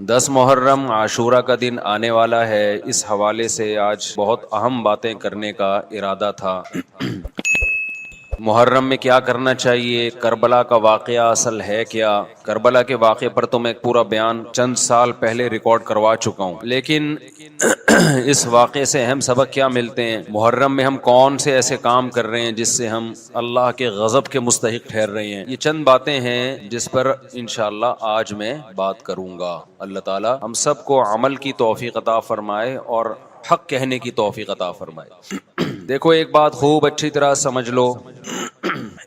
10 محرم عاشورہ کا دن آنے والا ہے۔ اس حوالے سے آج بہت اہم باتیں کرنے کا ارادہ تھا۔ محرم میں کیا کرنا چاہیے، کربلا کا واقعہ اصل ہے کیا۔ کربلا کے واقعے پر تو میں ایک پورا بیان چند سال پہلے ریکارڈ کروا چکا ہوں، لیکن اس واقعے سے اہم سبق کیا ملتے ہیں، محرم میں ہم کون سے ایسے کام کر رہے ہیں جس سے ہم اللہ کے غضب کے مستحق ٹھہر رہے ہیں، یہ چند باتیں ہیں جس پر انشاءاللہ آج میں بات کروں گا۔ اللہ تعالی ہم سب کو عمل کی توفیق عطا فرمائے اور حق کہنے کی توفیق عطا فرمائے۔ دیکھو ایک بات خوب اچھی طرح سمجھ لو،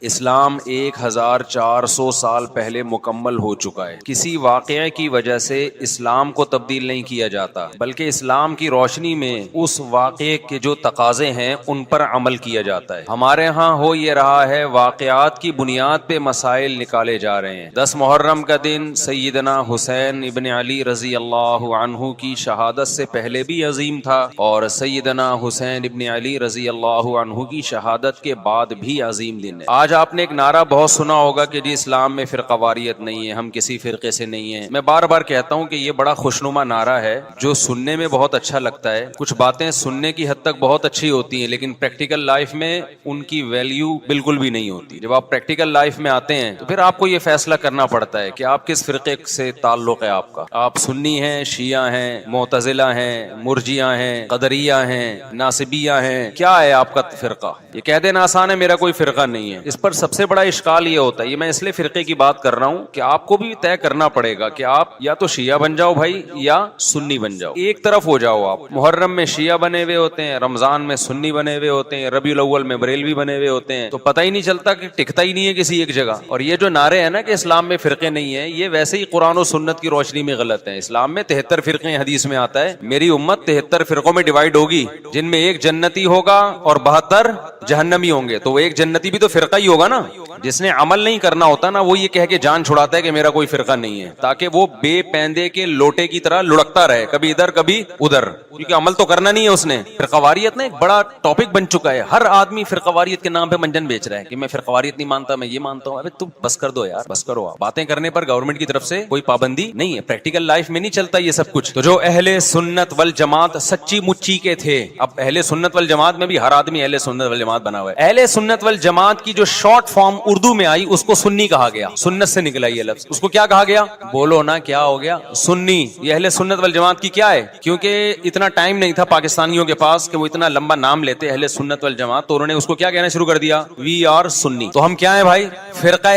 اسلام 1400 سال پہلے مکمل ہو چکا ہے۔ کسی واقعے کی وجہ سے اسلام کو تبدیل نہیں کیا جاتا، بلکہ اسلام کی روشنی میں اس واقعے کے جو تقاضے ہیں ان پر عمل کیا جاتا ہے۔ ہمارے ہاں ہو یہ رہا ہے، واقعات کی بنیاد پہ مسائل نکالے جا رہے ہیں۔ 10 محرم کا دن سیدنا حسین ابن علی رضی اللہ عنہ کی شہادت سے پہلے بھی عظیم تھا، اور سیدنا حسین ابن علی رضی اللہ عنہ کی شہادت کے بعد بھی عظیم دن ہے۔ آج آپ نے ایک نعرہ بہت سنا ہوگا کہ جی اسلام میں فرقہ واریت نہیں ہے، ہم کسی فرقے سے نہیں ہیں۔ میں بار بار کہتا ہوں کہ یہ بڑا خوشنما نعرہ ہے جو سننے میں بہت اچھا لگتا ہے، کچھ باتیں سننے کی حد تک بہت اچھی ہوتی ہیں لیکن پریکٹیکل لائف میں ان کی ویلیو بالکل بھی نہیں ہوتی۔ جب آپ پریکٹیکل لائف میں آتے ہیں تو پھر آپ کو یہ فیصلہ کرنا پڑتا ہے کہ آپ کس فرقے سے تعلق ہے آپ کا، آپ سنی ہیں، شیعہ ہیں، معتزلہ ہیں، مرجیہ ہیں، قدریہ ہیں، ناصبیہ ہیں، کیا ہے آپ کا فرقہ۔ یہ کہہ دینا آسان ہے میرا کوئی فرقہ نہیں ہے، اس پر سب سے بڑا اشکال یہ ہوتا ہے، یہ میں اس لیے فرقے کی بات کر رہا ہوں کہ آپ کو بھی طے کرنا پڑے گا کہ آپ یا تو شیعہ بن جاؤ بھائی یا سنی بن جاؤ، ایک طرف ہو جاؤ۔ آپ محرم میں شیعہ بنے ہوئے ہوتے ہیں، رمضان میں سنی بنے ہوئے ہوتے ہیں، ربیع الاول میں بریلوی بنے ہوئے ہوتے ہیں، تو پتہ ہی نہیں چلتا کہ ٹکتا ہی نہیں ہے کسی ایک جگہ۔ اور یہ جو نعرے ہیں نا کہ اسلام میں فرقے نہیں ہیں، یہ ویسے ہی قرآن و سنت کی روشنی میں غلط ہیں۔ اسلام میں 73 فرقے، حدیث میں آتا ہے میری امت 73 فرقوں میں ڈیوائیڈ ہوگی، جن میں ایک جنتی ہوگا اور 72 جہنمی ہوں گے، تو وہ ایک جنتی بھی تو فرقہ ہی ہوگا نا۔ جس نے عمل نہیں کرنا ہوتا نا، وہ یہ کہہ کے جان چھڑاتا ہے کہ میرا کوئی فرقہ نہیں ہے، تاکہ وہ بے پیندے کے لوٹے کی طرح لڑکتا رہے، کبھی ادھر کبھی ادھر، کیونکہ عمل تو کرنا نہیں ہے اس نے۔ فرقہ واریت نا ایک بڑا ٹاپک بن چکا ہے، ہر آدمی فرقہ واریت کے نام پہ منجن بیچ رہا ہے کہ میں فرقہ واریت نہیں مانتا، میں یہ مانتا ہوں۔ ابے تو بس کر دو یار، بس کرو۔ باتیں کرنے پر گورنمنٹ کی طرف سے کوئی پابندی نہیں ہے، پریکٹیکل لائف میں نہیں چلتا یہ سب کچھ۔ تو جو اہل سنت والجماعت سچی مچی کے تھے، اب اہل سنت والجماعت میں بھی ہر آدمی اہل سنت والجماعت بنا ہوا ہے۔ اہل سنت والجماعت کی جو شارٹ فارم اردو میں آئی اس کو سنی کہا گیا، سنت سے نکلا یہ لفظ، اس کو کیا کہا گیا؟ بولو نا کیا ہو گیا؟ سنی۔ یہ اہل سنت والجماعت کی کیا ہے؟ کیونکہ اتنا ٹائم نہیں تھا پاکستانیوں کے پاس کہ وہ اتنا لمبا نام لیتے اہل سنت والجماعت، تو انہوں نے اس کو کیا کہنا شروع کر دیا؟ وی آر سنی۔ تو ہم کیا ہیں بھائی؟ فرقہ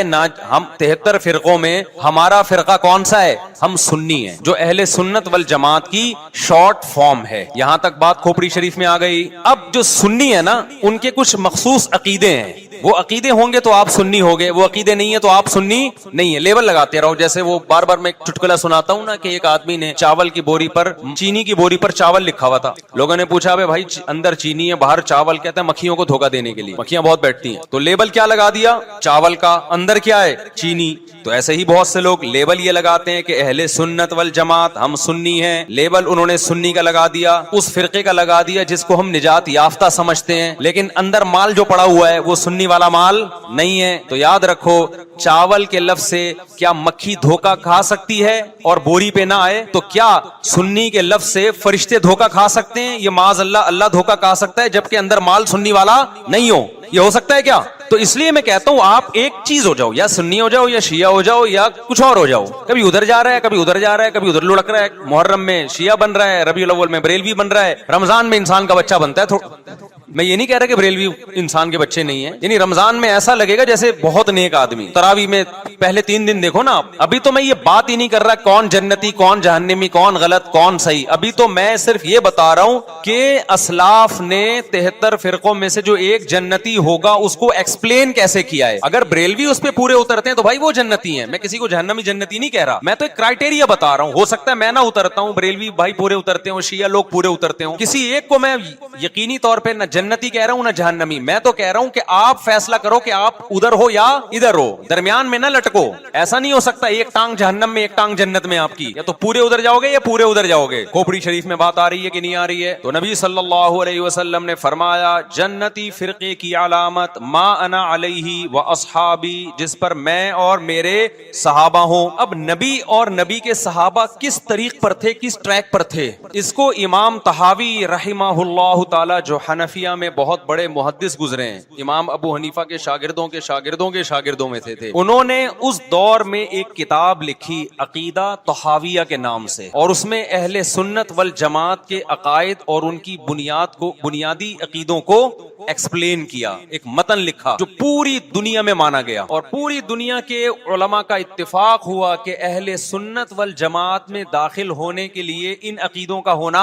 ہم 73 فرقوں میں ہمارا فرقہ کون سا ہے؟ ہم سنی ہیں، جو اہل سنت والجماعت کی شارٹ فارم ہے۔ یہاں تک بات کھوپڑی شریف میں آ گئی۔ اب جو سنی ہے نا، ان کے کچھ مخصوص عقیدے ہیں، وہ عقیدے ہوں گے تو آپ سنی ہوگے، وہ عقیدے نہیں ہے تو آپ سنی نہیں ہے۔ لیبل لگاتے رہو، جیسے وہ بار بار میں ایک چٹکلا سناتا ہوں نا کہ ایک آدمی نے چاول کی بوری پر، چینی کی بوری پر چاول لکھا ہوا تھا۔ لوگوں نے پوچھا بھائی اندر چینی ہے باہر چاول، کہتا ہے مکھیوں کو دھوکہ دینے کے لیے، مکھیاں بہت بیٹھتی ہیں۔ تو لیبل کیا لگا دیا؟ چاول کا، اندر کیا ہے؟ چینی۔ تو ایسے ہی بہت سے لوگ لیبل یہ لگاتے ہیں کہ اہل سنت والجماعت ہم سنی ہیں، لیبل انہوں نے سنی کا لگا دیا، اس فرقے کا لگا دیا جس کو ہم نجات یافتہ سمجھتے ہیں، لیکن اندر مال جو پڑا ہوا ہے وہ سنی والا مال نہیں ہے۔ تو یاد رکھو، چاول کے لفظ سے کیا مکھی دھوکہ کھا سکتی ہے اور بوری پہ نہ آئے؟ تو کیا سنی کے لفظ سے فرشتے دھوکہ کھا سکتے ہیں؟ یہ معاذ اللہ، اللہ دھوکہ کھا سکتا ہے جبکہ اندر مال سنی والا نہیں ہو؟ یہ ہو سکتا ہے کیا؟ تو اس لیے میں کہتا ہوں آپ ایک چیز ہو جاؤ، یا سنی ہو جاؤ یا شیعہ ہو جاؤ یا کچھ اور ہو جاؤ۔ کبھی ادھر جا رہا ہے، کبھی ادھر جا رہا ہے، کبھی ادھر لڑک رہا ہے۔ محرم میں شیعہ بن رہا ہے، ربیع الاول میں بریلوی بن رہا ہے، رمضان میں انسان کا بچہ بنتا ہے۔ میں یہ نہیں کہہ رہا کہ بریلوی انسان کے بچے نہیں ہیں، یعنی رمضان میں ایسا لگے گا جیسے بہت نیک آدمی۔ تراویح میں پہلے 3 دن دیکھو نا آپ۔ ابھی تو میں یہ بات ہی نہیں کر رہا کون جنتی کون جہنمی، کون غلط کون صحیح، ابھی تو میں صرف یہ بتا رہا ہوں کہ اسلاف نے 73 فرقوں میں سے جو ایک جنتی ہوگا اس کو ایکسپلین کیسے کیا ہے۔ اگر بریلوی اس پہ پورے اترتے ہیں تو بھائی وہ جنتی ہیں، میں کسی کو جہنمی جنتی نہیں کہہ رہا، میں تو ایک کرائٹیریا بتا رہا ہوں۔ ہو سکتا ہے میں نہ اترتا ہوں، بریلوی بھائی پورے اترتے ہوں، شیعہ لوگ پورے اترتے ہوں، کسی ایک کو میں یقینی طور پہ نہ جنتی کہہ رہا ہوں نہ جہنمی، میں تو کہہ رہا ہوں کہ آپ فیصلہ کرو کہ آپ ادھر ہو یا ادھر ہو، درمیان میں نہ لٹکو. ایسا نہیں ہو سکتا ایک ٹانگ جہنم میں ایک ٹانگ جنت میں آپ کی، یا تو پورے ادھر جاؤ گے یا پورے ادھر جاؤ گے. کھوپڑی شریف میں بات آ رہی ہے کہ نہیں آ رہی ہے؟ تو نبی صلی اللہ علیہ وسلم نے فرمایا جنتی فرقے کی علامت ما انا علیہ و اصحابی، جس پر میں اور میرے صحابہ ہوں. اب نبی اور نبی کے صحابہ کس طریق پر تھے، کس ٹریک پر تھے؟ اس کو امام طحاوی رحمہ اللہ تعالی جو حنفیہ میں بہت بڑے محدث گزرے ہیں، امام ابو حنیفہ کے شاگردوں کے شاگردوں کے شاگردوں میں تھے، انہوں نے اس دور میں ایک کتاب لکھی عقیدہ طحاویہ کے نام سے، اور اس میں اہل سنت والجماعت کے عقائد اور ان کی بنیادی عقیدوں کو ایکسپلین کیا. ایک متن لکھا جو پوری دنیا میں مانا گیا، اور پوری دنیا کے علماء کا اتفاق ہوا کہ اہل سنت والجماعت میں داخل ہونے کے لیے ان عقیدوں کا ہونا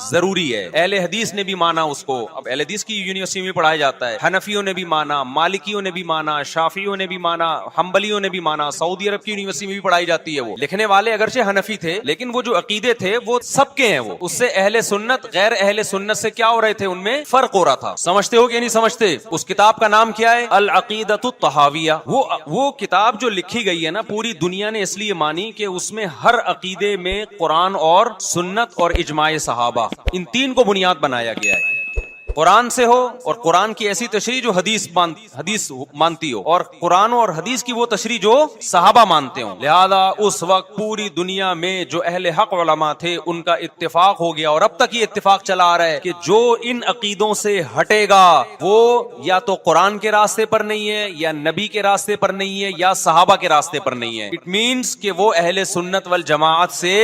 ضروری ہے. اہل حدیث نے بھی مانا اس کو، اب اہل حدیث کی یونیورسٹی میں پڑھایا جاتا ہے، حنفیوں نے بھی مانا، مالکیوں نے بھی مانا، شافعیوں نے بھی مانا، حنبلیوں نے بھی مانا. سعودی عرب کی یونیورسٹی میں بھی پڑھائی جاتی ہے. وہ لکھنے والے اگرچہ حنفی تھے لیکن وہ جو عقیدے تھے وہ سب کے ہیں. وہ اس سے اہل سنت غیر اہل سنت سے کیا ہو رہے تھے، ان میں فرق ہو رہا تھا. سمجھتے ہو کہ نہیں سمجھتے؟ اس کتاب کا نام کیا ہے؟ العقیدۃ الطحاویہ. وہ کتاب جو لکھی گئی ہے نا، پوری دنیا نے اس لیے مانی کہ اس میں ہر عقیدے میں قرآن اور سنت اور اجماع صحابہ، ان تین کو بنیاد بنایا گیا ہے. قرآن سے ہو، اور قرآن کی ایسی تشریح جو حدیث مانتی ہو، اور قرآن اور حدیث کی وہ تشریح جو صحابہ مانتے ہوں. لہذا اس وقت پوری دنیا میں جو اہل حق علماء تھے ان کا اتفاق ہو گیا، اور اب تک یہ اتفاق چلا آ رہا ہے کہ جو ان عقیدوں سے ہٹے گا وہ یا تو قرآن کے راستے پر نہیں ہے، یا نبی کے راستے پر نہیں ہے، یا صحابہ کے راستے پر نہیں ہے. اٹ مینس کہ وہ اہل سنت والجماعت سے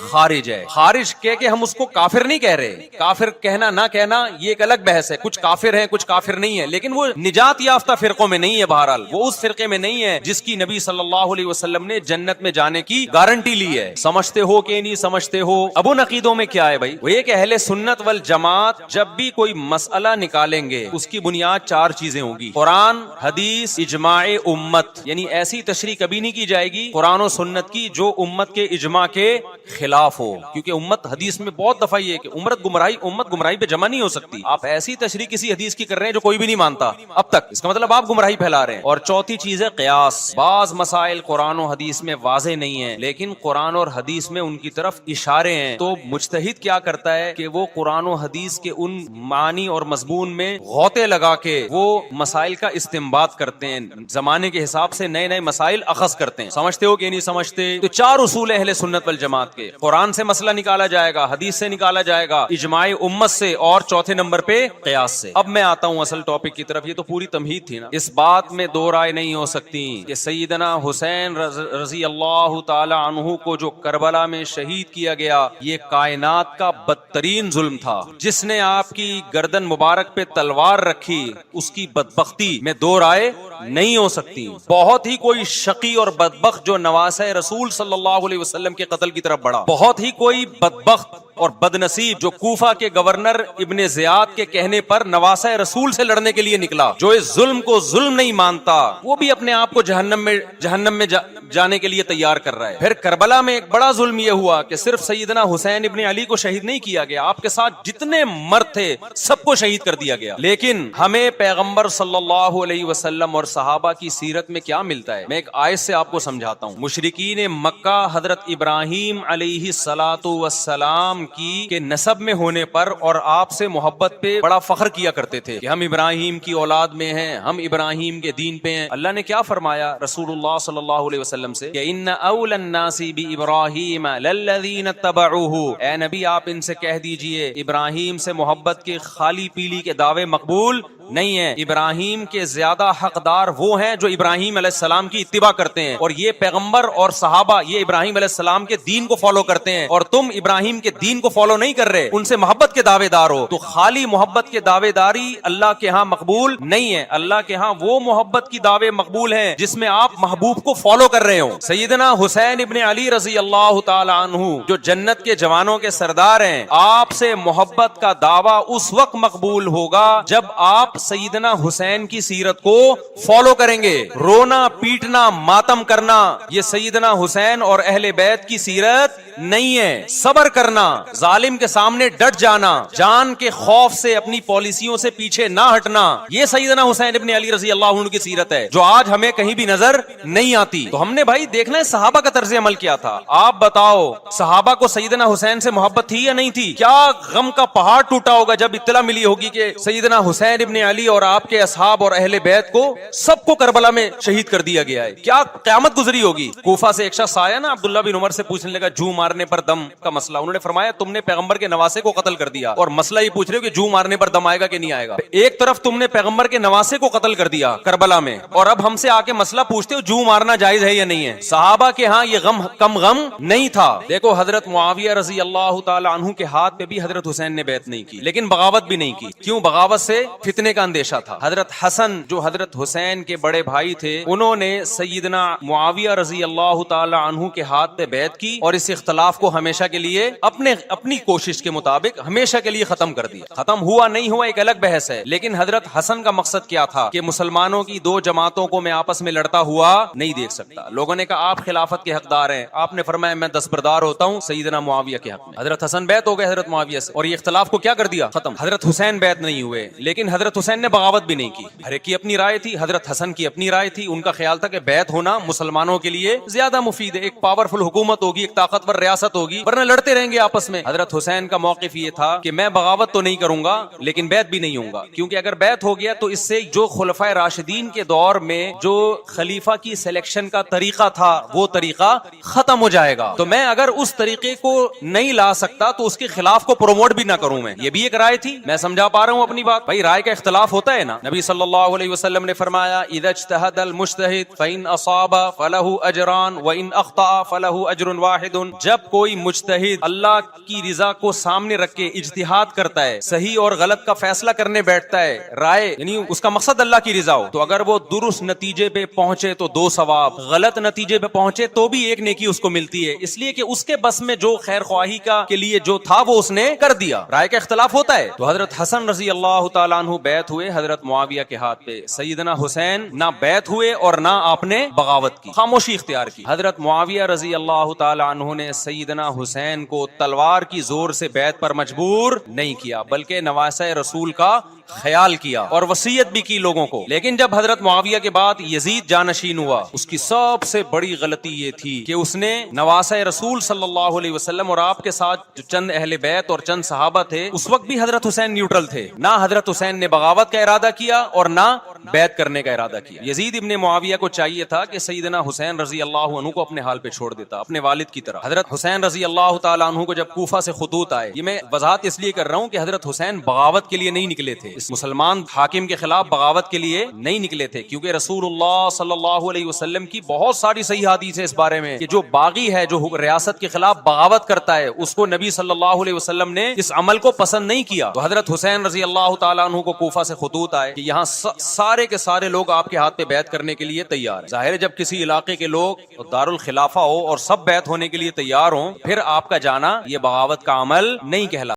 خارج ہے. خارج کہہ کے ہم اس کو کافر نہیں کہہ رہے، کافر کہنا نہ کہنا یہ ایک الگ بحث ہے. کچھ کافر ہیں کچھ کافر نہیں ہے، لیکن وہ نجات یافتہ فرقوں میں نہیں ہے. بہرحال وہ اس فرقے میں نہیں ہے جس کی نبی صلی اللہ علیہ وسلم نے جنت میں جانے کی گارنٹی لی ہے. سمجھتے ہو کہ نہیں سمجھتے ہو؟ اب ان عقیدوں میں کیا ہے بھائی؟ وہ یہ کہ اہل سنت والجماعت جب بھی کوئی مسئلہ نکالیں گے اس کی بنیاد چار چیزیں ہوں گی: قرآن، حدیث، اجماع امت. یعنی ایسی تشریح کبھی نہیں کی جائے گی قرآن و سنت کی جو امت کے اجماع کے خلاف ہو، کیونکہ امت حدیث میں بہت دفعہ یہ کہ امت گمراہی پہ جمع نہیں ہو سکتی. آپ ایسی تشریح کسی حدیث کی کر رہے ہیں جو کوئی بھی نہیں مانتا اب تک، اس کا مطلب آپ گمراہی پھیلا رہے ہیں. اور چوتھی چیز ہے قیاس. بعض مسائل قرآن و حدیث میں واضح نہیں ہیں لیکن قرآن اور حدیث میں ان کی طرف اشارے ہیں، تو مجتہد کیا کرتا ہے کہ وہ قرآن و حدیث کے ان معنی اور مضمون میں غوطے لگا کے وہ مسائل کا استنباط کرتے ہیں، زمانے کے حساب سے نئے نئے مسائل اخذ کرتے ہیں. سمجھتے ہو کہ نہیں سمجھتے؟ تو چار اصول اہل سنت والجماعت کے: قرآن سے مسئلہ نکالا جائے گا، حدیث سے نکالا جائے گا، اجماع امت سے، اور چوتھے نمبر پہ قیاس سے. اب میں آتا ہوں اصل ٹاپک کی طرف. یہ تو پوری تمہید تھی نا. اس بات میں دو رائے نہیں ہو سکتی کہ سیدنا حسین رضی اللہ تعالی عنہ کو جو کربلا میں شہید کیا گیا یہ کائنات کا بدترین ظلم تھا. جس نے آپ کی گردن مبارک پہ تلوار رکھی اس کی بدبختی میں دو رائے نہیں ہو سکتی. بہت ہی کوئی شقی اور بدبخت جو نواسہ رسول صلی اللہ علیہ وسلم کے قتل کی طرف بڑھا، بہت ہی کوئی بدبخت اور بدنصیب جو کوفہ کے گورنر ابن زیاد کے کہنے پر نواسہ رسول سے لڑنے کے لیے نکلا، جو اس ظلم کو ظلم نہیں مانتا، وہ بھی اپنے آپ کو جہنم میں جانے کے لیے تیار کر رہا ہے. پھر کربلا میں ایک بڑا ظلم یہ ہوا کہ صرف سیدنا حسین ابن علی کو شہید نہیں کیا گیا، آپ کے ساتھ جتنے مرد تھے سب کو شہید کر دیا گیا. لیکن ہمیں پیغمبر صلی اللہ علیہ وسلم اور صحابہ کی سیرت میں کیا ملتا ہے؟ میں ایک آیت سے آپ کو سمجھاتا ہوں. مشرکین مکہ حضرت ابراہیم علیہ الصلوۃ والسلام کی کے نسب میں ہونے پر اور آپ سے محبت پہ بڑا فخر کیا کرتے تھے کہ ہم ابراہیم کی اولاد میں ہیں، ہم ابراہیم کے دین پہ ہیں. اللہ نے کیا فرمایا رسول اللہ صلی اللہ علیہ وسلم سے کہ ان اول الناس بابراہیم للذین اتبعوہ. اے نبی آپ ان سے کہہ دیجئے ابراہیم سے محبت کے خالی پیلی کے دعوے مقبول نہیں ہے. ابراہیم کے زیادہ حقدار وہ ہیں جو ابراہیم علیہ السلام کی اتباع کرتے ہیں، اور یہ پیغمبر اور صحابہ یہ ابراہیم علیہ السلام کے دین کو فالو کرتے ہیں، اور تم ابراہیم کے دین کو فالو نہیں کر رہے، ان سے محبت کے دعوے دار ہو. تو خالی محبت کے دعوے داری اللہ کے ہاں مقبول نہیں ہے. اللہ کے ہاں وہ محبت کی دعوے مقبول ہیں جس میں آپ محبوب کو فالو کر رہے ہو. سیدنا حسین ابن علی رضی اللہ تعالی عنہ جو جنت کے جوانوں کے سردار ہیں، آپ سے محبت کا دعویٰ اس وقت مقبول ہوگا جب آپ سیدنا حسین کی سیرت کو فالو کریں گے. رونا پیٹنا ماتم کرنا یہ سیدنا حسین اور اہل بیت کی سیرت نہیں ہے. صبر کرنا, ظالم کے سامنے ڈٹ جانا, جان کے خوف سے اپنی پالیسیوں سے پیچھے نہ ہٹنا, یہ سیدنا حسین ابن علی رضی اللہ عنہ کی سیرت ہے جو آج ہمیں کہیں بھی نظر نہیں آتی. تو ہم نے بھائی دیکھنا ہے صحابہ کا طرز عمل کیا تھا. آپ بتاؤ صحابہ کو سیدنا حسین سے محبت تھی یا نہیں تھی؟ کیا غم کا پہاڑ ٹوٹا ہوگا جب اطلاع ملی ہوگی کہ سیدنا حسین ابن علی اور آپ کے اصحاب اور اہل بیت کو سب کو کربلا میں شہید کر دیا گیا ہے. کیا قیامت گزری ہوگی. کوفہ سے ایک شخص آیا نا, عبداللہ بن عمر سے پوچھنے لگا جو مارنے پر دم کا مسئلہ. انہوں نے فرمایا تم نے پیغمبر کے نواسے کو قتل کر دیا اور مسئلہ یہ پوچھ رہے ہو کہ جو مارنے پر دم آئے گا کہ نہیں آئے گا. ایک طرف تم نے پیغمبر کے نواسے کو قتل کر دیا کربلا میں, اور اب ہم سے آ کے مسئلہ پوچھتے ہو جو مارنا جائز ہے یا نہیں ہے. صحابہ کے ہاں یہ غم کم غم نہیں تھا. دیکھو حضرت معاویہ رضی اللہ تعالی عنہ کے ہاتھ پہ بھی حضرت حسین نے بیعت نہیں کی, لیکن بغاوت بھی نہیں کی. کیوں؟ بغاوت سے فتنے کا اندیشہ تھا. حضرت حسن جو حضرت حسین کے بڑے بھائی تھے, انہوں نے سیدنا معاویہ رضی اللہ تعالی عنہ کے ہاتھ پہ بیعت کی اور اس اختلاف کو ہمیشہ کے لیے اپنی کوشش کے مطابق ہمیشہ کے لیے ختم کر دیا. ختم ہوا نہیں ہوا ایک الگ بحث ہے, لیکن حضرت حسن کا مقصد کیا تھا کہ مسلمانوں کی دو جماعتوں کو میں آپس میں لڑتا ہوا نہیں دیکھ سکتا. لوگوں نے کہا آپ خلافت کے حقدار ہیں, آپ نے فرمایا میں دستبردار ہوتا ہوں سیدنا معاویہ کے حق میں. حضرت حسن بیعت ہو گئے حضرت معاویہ سے اور یہ اختلاف کو کیا کر دیا؟ ختم. حضرت حسین بیعت نہیں ہوئے, لیکن حضرت حسین نے بغاوت بھی نہیں کی. ہر ایک کی اپنی رائے تھی, حضرت حسن کی اپنی رائے تھی. ان کا خیال تھا کہ بیعت ہونا مسلمانوں کے لیے زیادہ مفید ہے, ایک پاورفل حکومت ہوگی, ایک طاقتور ریاست ہوگی, ورنہ لڑتے رہیں گے آپس میں. حضرت حسین کا موقف یہ تھا کہ میں بغاوت تو نہیں کروں گا لیکن بیعت بھی نہیں ہوں گا, کیونکہ اگر بیعت ہو گیا تو اس سے جو خلفائے راشدین کے دور میں جو خلیفہ کی سلیکشن کا طریقہ تھا وہ طریقہ ختم ہو جائے گا. تو میں اگر اس طریقے کو نہیں لا سکتا تو اس کے خلاف کو پروموٹ بھی نہ کروں. میں یہ بھی ایک رائے تھی. میں سمجھا پا رہا ہوں اپنی بات؟ بھائی رائے کا اختلاف ہوتا ہے نا. نبی صلی اللہ علیہ وسلم نے فرمایا اذا اجتہد المجتہد فإن اصاب فلہ اجران وإن اخطأ فلہ اجر واحد. جب کوئی مجتہد اللہ کی رضا کو سامنے رکھ کے اجتہاد کرتا ہے, صحیح اور غلط کا فیصلہ کرنے بیٹھتا ہے, رائے یعنی اس کا مقصد اللہ کی رضا ہو, تو اگر وہ درست نتیجے پہ پہنچے تو 2 ثواب, غلط نتیجے پہ پہنچے تو بھی 1 نیکی اس کو ملتی ہے, اس لیے کہ اس کے بس میں جو خیر خواہی کا کے لیے جو تھا وہ اس نے کر دیا. رائے کا اختلاف ہوتا ہے. تو حضرت حسن رضی اللہ تعالیٰ عنہ بیعت ہوئے حضرت معاویہ کے ہاتھ پہ, سیدنا حسین نہ بیعت ہوئے اور نہ آپ نے بغاوت کی, خاموشی اختیار کی. حضرت معاویہ رضی اللہ تعالیٰ عنہ نے سیدنا حسین کو تلوار کی زور سے بیعت پر مجبور نہیں کیا, بلکہ نواسہ رسول کا خیال کیا اور وصیت بھی کی لوگوں کو. لیکن جب حضرت معاویہ کے بعد یزید جانشین ہوا, اس کی سب سے بڑی غلطی یہ تھی کہ اس نے نواسہ رسول صلی اللہ علیہ وسلم اور آپ کے ساتھ جو چند اہل بیت اور چند صحابہ تھے, اس وقت بھی حضرت حسین نیوٹرل تھے. نہ حضرت حسین نے بغاوت کا ارادہ کیا اور نہ بیعت کرنے کا ارادہ کیا. یزید ابن معاویہ کو چاہیے تھا کہ سیدنا حسین رضی اللہ عنہ کو اپنے حال پہ چھوڑ دیتا, اپنے والد کی طرح. حضرت حسین رضی اللہ تعالیٰ عنہ کو جب کوفہ سے خطوط آئے, یہ میں وضاحت اس لیے کر رہا ہوں کہ حضرت حسین بغاوت کے لیے نہیں نکلے تھے, اس مسلمان حاکم کے خلاف بغاوت کے لیے نہیں نکلے تھے, کیونکہ رسول اللہ صلی اللہ علیہ وسلم کی بہت ساری صحیح حدیث ہے اس بارے میں کہ جو باغی ہے, جو ریاست کے خلاف بغاوت کرتا ہے, اس کو نبی صلی اللہ علیہ وسلم نے اس عمل کو پسند نہیں کیا. تو حضرت حسین رضی اللہ تعالیٰ عنہ کو کوفہ سے خطوط آئے کہ یہاں سارے کے سارے لوگ آپ کے ہاتھ پہ بیعت کرنے کے لیے تیار ہیں. ظاہر ہے جب کسی علاقے کے لوگ دارالخلافہ ہو اور سب بیعت ہونے کے لیے تیار ہوں, پھر آپ کا جانا یہ بغاوت کا عمل نہیں کہلاتا.